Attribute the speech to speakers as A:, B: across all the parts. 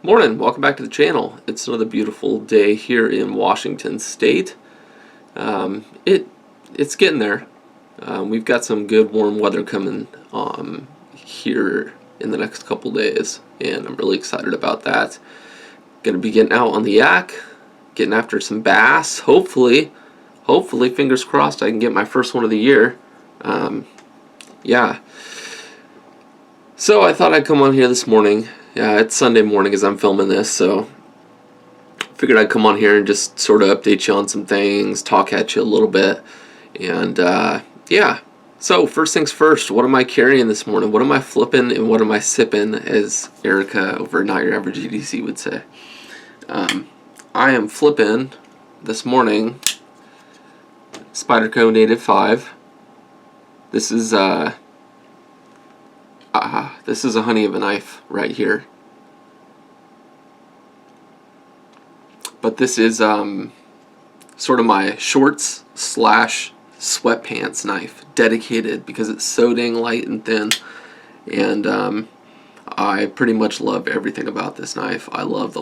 A: Morning, welcome back to the channel. It's another beautiful day here in Washington State. It's getting there. We've got some good warm weather coming here in the next couple days, and I'm really excited about that. Gonna be getting out on the yak, getting after some bass. Hopefully, fingers crossed, I can get my first one of the year. Yeah. So I thought I'd come on here this morning. Yeah, it's Sunday morning as I'm filming this, so figured I'd come on here and just sort of update you on some things, talk at you a little bit, and yeah. So first things first, what am I carrying this morning? What am I flipping and what am I sipping, as Erica over Not Your Average EDC would say? I am flipping this morning Spyderco Native 5. This is a honey of a knife right here. But this is sort of my shorts / sweatpants knife, dedicated because it's so dang light and thin. And I pretty much love everything about this knife. I love the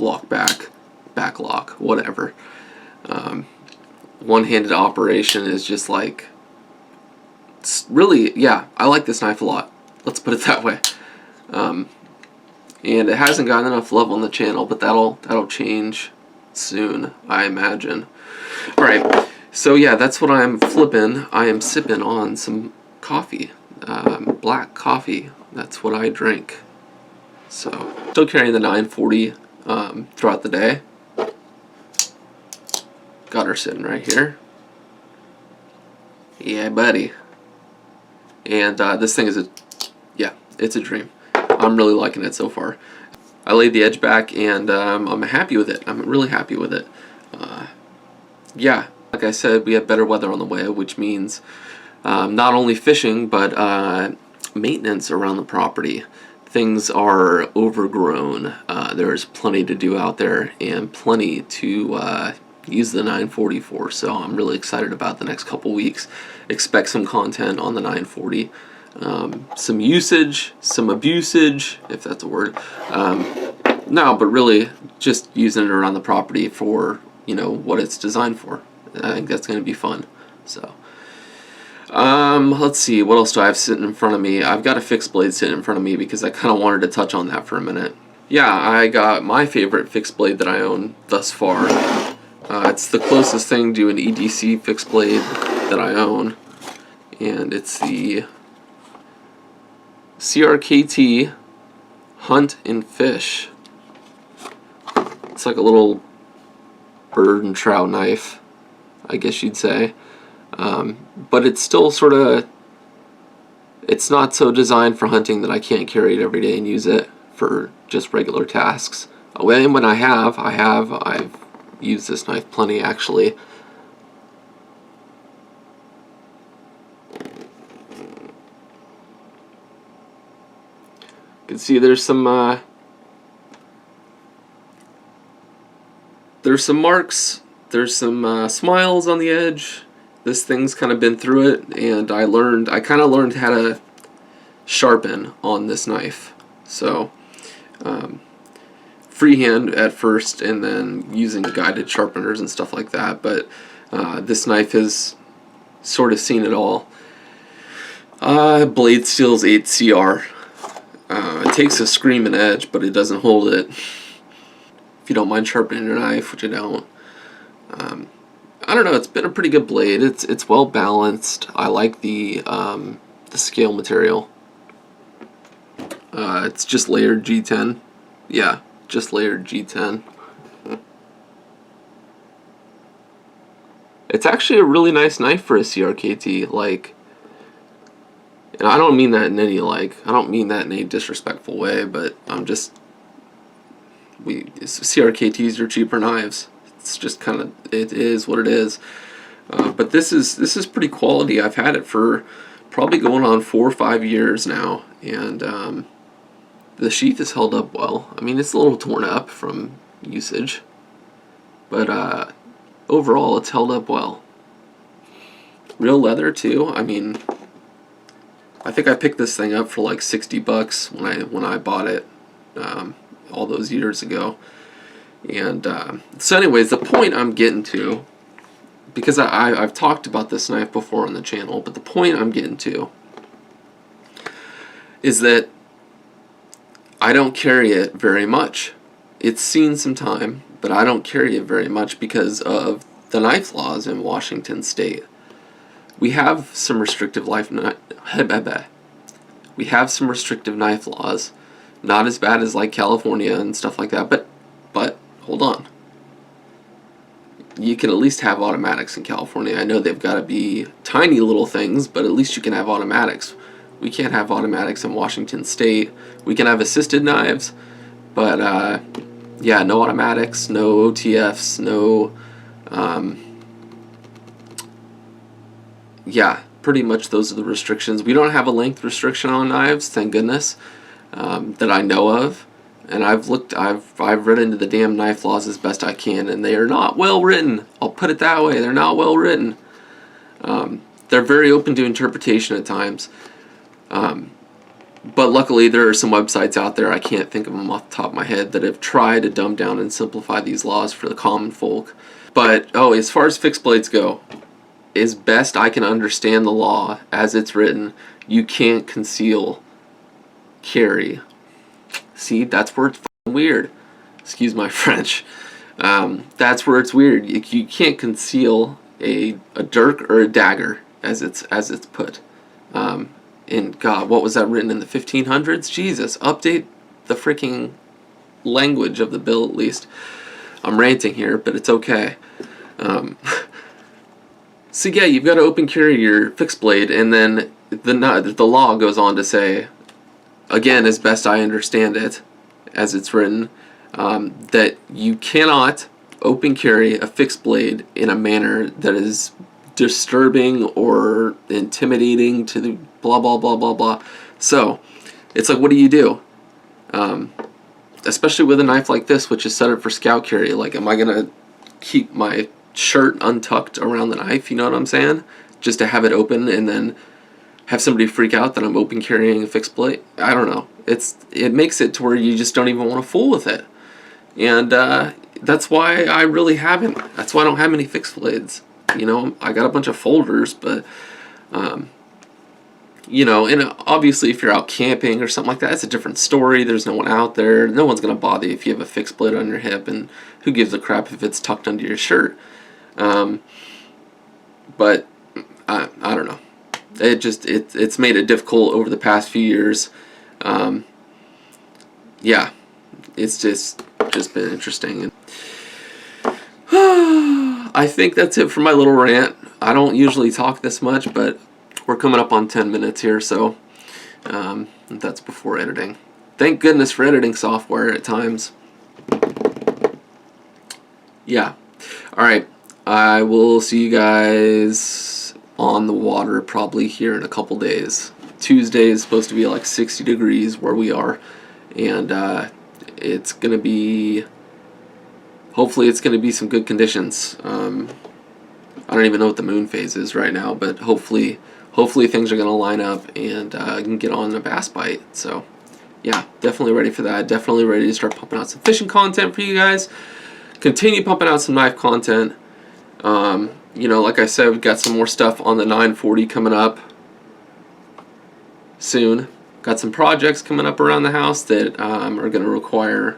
A: back lock, whatever. One-handed operation is just like, it's really, yeah, I like this knife a lot. Let's put it that way. And it hasn't gotten enough love on the channel, but that'll change soon, I imagine. Alright, so yeah, that's what I'm flipping. I am sipping on some coffee, black coffee. That's what I drink. So, still carrying the 940 throughout the day. Got her sitting right here. Yeah, buddy. And this thing is it's a dream. I'm really liking it so far. I laid the edge back and I'm happy with it. I'm really happy with it. Yeah, like I said, we have better weather on the way, which means not only fishing, but maintenance around the property. Things are overgrown. There's plenty to do out there and plenty to use the 940 for. So I'm really excited about the next couple weeks. Expect some content on the 940. Some usage, some abusage, if that's a word. No, but really just using it around the property for, what it's designed for. I think that's going to be fun. So, let's see, what else do I have sitting in front of me? I've got a fixed blade sitting in front of me because I kind of wanted to touch on that for a minute. Yeah, I got my favorite fixed blade that I own thus far. It's the closest thing to an EDC fixed blade that I own. And it's the CRKT Hunt and Fish. It's like a little bird and trout knife, I guess you'd say. But it's still sort of, it's not so designed for hunting that I can't carry it every day and use it for just regular tasks. When I've used this knife plenty, actually. You can see there's some marks, there's some smiles on the edge. This thing's kind of been through it, and I kind of learned how to sharpen on this knife. So freehand at first, and then using guided sharpeners and stuff like that. But this knife has sort of seen it all. Blade Steel's 8CR. It takes a screaming edge, but it doesn't hold it. If you don't mind sharpening your knife, which I don't. I don't know, it's been a pretty good blade. It's well balanced. I like the scale material. It's just layered G10. Yeah, just layered G10. It's actually a really nice knife for a CRKT. Like, and I don't mean that in any disrespectful way, but CRKTs are cheaper knives. It's just kind of, it is what it is. But this is pretty quality. I've had it for probably going on 4 or 5 years now, and the sheath has held up well. I mean, it's a little torn up from usage, but overall it's held up well. Real leather too. I mean, I think I picked this thing up for like $60 when I bought it. all those years ago. And so anyways, the point I'm getting to, because I've talked about this knife before on the channel, but the point I'm getting to is that I don't carry it very much. It's seen some time, but I don't carry it very much because of the knife laws in Washington State. We have some restrictive we have some restrictive knife laws, not as bad as like California and stuff like that, but hold on. You can at least have automatics in California. I know they've got to be tiny little things, but at least you can have automatics. We can't have automatics in Washington State. We can have assisted knives, but yeah, no automatics, no OTFs, no, yeah, pretty much those are the restrictions. We don't have a length restriction on knives, thank goodness, that I know of. And I've read into the damn knife laws as best I can, and they are not well written. I'll put it that way. They're not well written. They're very open to interpretation at times. But luckily there are some websites out there, I can't think of them off the top of my head, that have tried to dumb down and simplify these laws for the common folk. But, as far as fixed blades go, as best I can understand the law as it's written, you can't conceal carry. See, that's where it's weird. Excuse my French. That's where it's weird. You can't conceal a dirk or a dagger as it's put. And God, what was that written in the 1500s? Jesus, update the freaking language of the bill at least. I'm ranting here, but it's okay. So yeah, you've got to open carry your fixed blade, and then the law goes on to say, again, as best I understand it, as it's written, that you cannot open carry a fixed blade in a manner that is disturbing or intimidating to the blah blah blah blah blah. So it's like, what do? Especially with a knife like this, which is set up for scout carry. Like, am I gonna keep my shirt untucked around the knife? You know what I'm saying? Just to have it open and then have somebody freak out that I'm open carrying a fixed blade? I don't know. It makes it to where you just don't even want to fool with it, and that's why I really haven't. That's why I don't have many fixed blades. I got a bunch of folders, but, and obviously if you're out camping or something like that, it's a different story. There's no one out there. No one's going to bother you if you have a fixed blade on your hip, and who gives a crap if it's tucked under your shirt. But I don't know. It's made it difficult over the past few years. Yeah, it's just been interesting. I think that's it for my little rant. I don't usually talk this much, but we're coming up on 10 minutes here, so that's before editing. Thank goodness for editing software at times. Yeah. Alright, I will see you guys on the water probably here in a couple days. Tuesday is supposed to be like 60 degrees where we are, and it's going to be... Hopefully it's going to be some good conditions. I don't even know what the moon phase is right now, but hopefully things are going to line up and I can get on a bass bite. So yeah, definitely ready for that. Definitely ready to start pumping out some fishing content for you guys. Continue pumping out some knife content. Like I said, we've got some more stuff on the 940 coming up soon. Got some projects coming up around the house that are going to require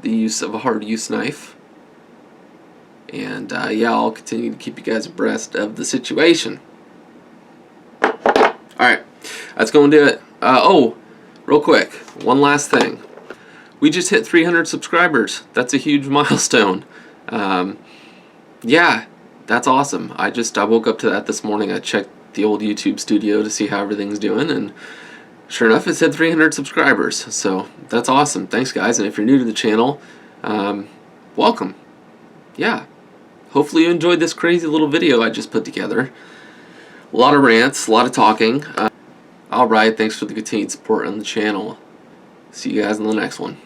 A: the use of a hard use knife, and yeah, I'll continue to keep you guys abreast of the situation. Alright, that's going to do it. Real quick, one last thing. We just hit 300 subscribers. That's a huge milestone. Yeah, that's awesome. I woke up to that this morning. I checked the old YouTube studio to see how everything's doing, and sure enough, it said 300 subscribers, so that's awesome. Thanks, guys, and if you're new to the channel, welcome. Yeah, hopefully you enjoyed this crazy little video I just put together. A lot of rants, a lot of talking. Alright, thanks for the continued support on the channel. See you guys in the next one.